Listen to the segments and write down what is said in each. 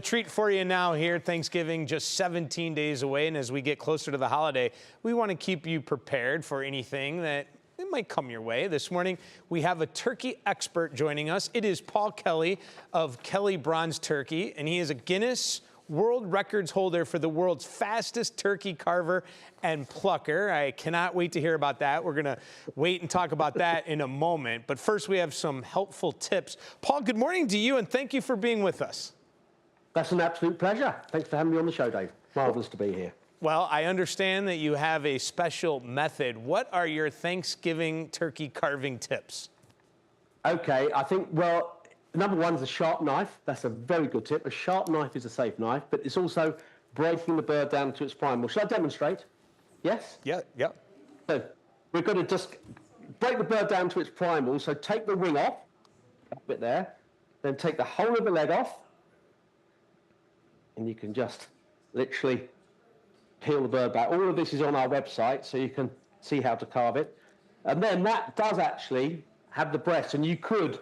Treat for you now here. Thanksgiving just 17 days away, and as we get closer to the holiday, we want to keep you prepared for anything that it might come your way. This morning, we have a turkey expert joining us. It is Paul Kelly of Kelly Bronze Turkey, and he is a Guinness World Records holder for the world's fastest turkey carver and plucker. I cannot wait to hear about that. We're going to wait and talk about that in a moment. But first, we have some helpful tips. Paul, good morning to you, and thank you for being with us. That's an absolute pleasure. Thanks for having me on the show, Dave. Marvelous to be here. Well, I understand that you have a special method. What are your Thanksgiving turkey carving tips? Okay, I think, well, number one is a sharp knife. That's a very good tip. A sharp knife is a safe knife, but it's also breaking the bird down to its primal. Shall I demonstrate? Yes? Yeah. So we're going to just break the bird down to its primal. So take the wing off, that bit there, then take the whole of the leg off, and you can just literally peel the bird back. All of this is on our website, so you can see how to carve it. And then that does actually have the breast, and you could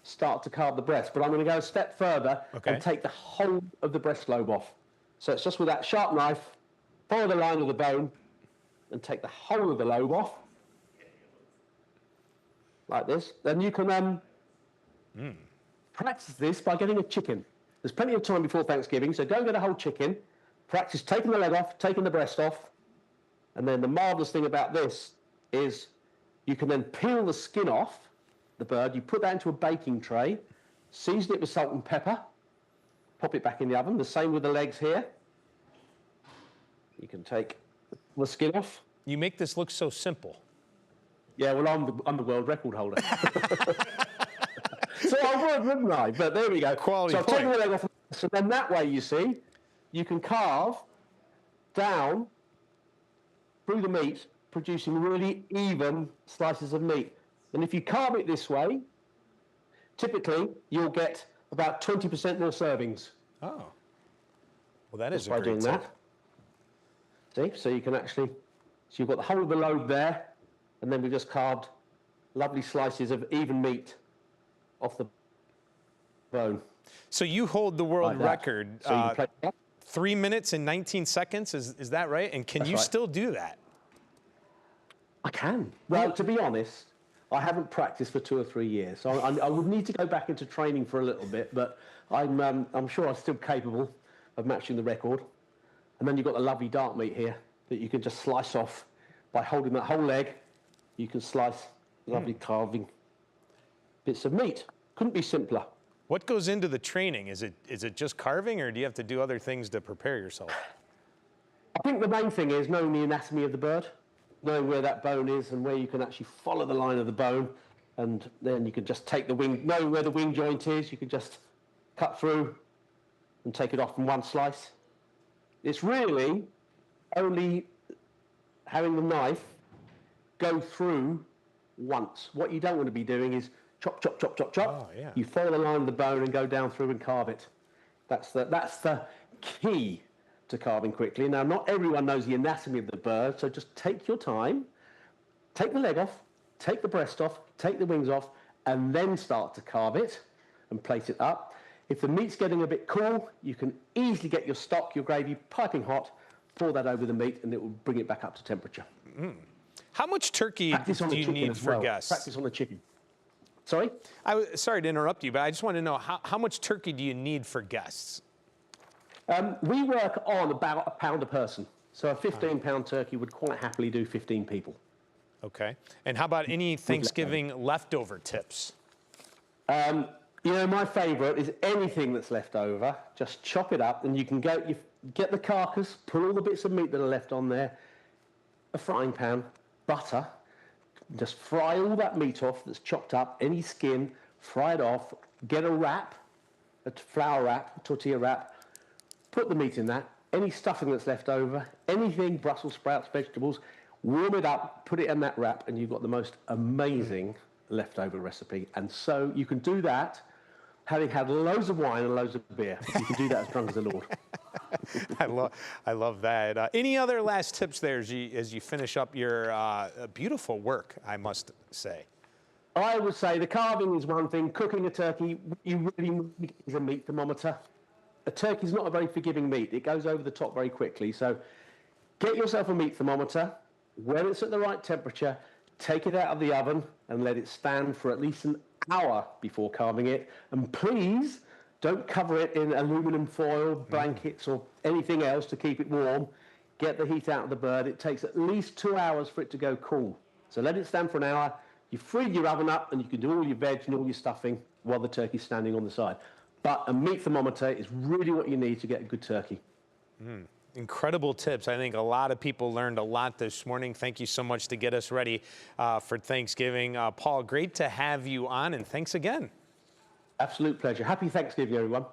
start to carve the breast, but I'm going to go a step further and take the whole of the breast lobe off. So it's just with that sharp knife, follow the line of the bone, and take the whole of the lobe off, like this. Then you can practice this by getting a chicken. There's plenty of time before Thanksgiving, so go get a whole chicken, practice taking the leg off, taking the breast off, and then the marvellous thing about this is you can then peel the skin off the bird, you put that into a baking tray, season it with salt and pepper, pop it back in the oven. The same with the legs here. You can take the skin off. You make this look so simple. Yeah, well, I'm the world record holder. So I would, wouldn't I? But there we go. Quality so I've point. taken the leg off. So then that way, you see, you can carve down through the meat, producing really even slices of meat. And if you carve it this way, typically you'll get about 20% more servings. Oh. Well, that is by doing that. See, so you can actually, so you've got the whole of the lobe there, and then we just carved lovely slices of even meat off the bone. So you hold the world record, so 3 minutes and 19 seconds, is that right? And can you still do that? I can. Well, to be honest, I haven't practiced for 2 or 3 years, so I would need to go back into training for a little bit, but I'm sure I'm still capable of matching the record. And then you've got the lovely dark meat here that you can just slice off by holding that whole leg. You can slice lovely carving bits of meat. Couldn't be simpler. What goes into the training? Is it just carving, or do you have to do other things to prepare yourself? I think the main thing is knowing the anatomy of the bird, knowing where that bone is and where you can actually follow the line of the bone, and then you can just take the wing, knowing where the wing joint is, you can just cut through and take it off in one slice. It's really only having the knife go through once. What you don't want to be doing is chop, chop, chop, chop, chop. Oh, yeah. You follow the line of the bone and go down through and carve it. That's the key to carving quickly. Now, not everyone knows the anatomy of the bird, so just take your time, take the leg off, take the breast off, take the wings off, and then start to carve it and plate it up. If the meat's getting a bit cool, you can easily get your stock, your gravy, piping hot, pour that over the meat, and it will bring it back up to temperature. How much turkey do you need for guests? Practice on the chicken. Sorry? Sorry to interrupt you, but I just want to know, how much turkey do you need for guests? We work on about a pound a person. So a 15-pound turkey would quite happily do 15 people. Okay. And how about any Thanksgiving leftover tips? You know, my favourite is anything that's left over. Just chop it up, and you can get the carcass, put all the bits of meat that are left on there, a frying pan, butter, just fry all that meat off that's chopped up, any skin, fry it off, get a wrap, a flour wrap, a tortilla wrap, put the meat in that, any stuffing that's left over, anything, Brussels sprouts, vegetables, warm it up, put it in that wrap, and you've got the most amazing leftover recipe. And so you can do that having had loads of wine and loads of beer. You can do that as drunk as a lord. I love that. Any other last tips there as you finish up your beautiful work, I must say? I would say the carving is one thing. Cooking a turkey, you really need a meat thermometer. a turkey's not a very forgiving meat. It goes over the top very quickly. So get yourself a meat thermometer. When it's at the right temperature, take it out of the oven and let it stand for at least an hour before carving it. And please don't cover it in aluminum foil, blankets, or anything else to keep it warm. Get the heat out of the bird. It takes at least 2 hours for it to go cool. So let it stand for an hour. You've freed your oven up and you can do all your veg and all your stuffing while the turkey's standing on the side. But a meat thermometer is really what you need to get a good turkey. Incredible tips. I think a lot of people learned a lot this morning. Thank you so much to get us ready for Thanksgiving. Paul, great to have you on, and thanks again. Absolute pleasure. Happy Thanksgiving, everyone.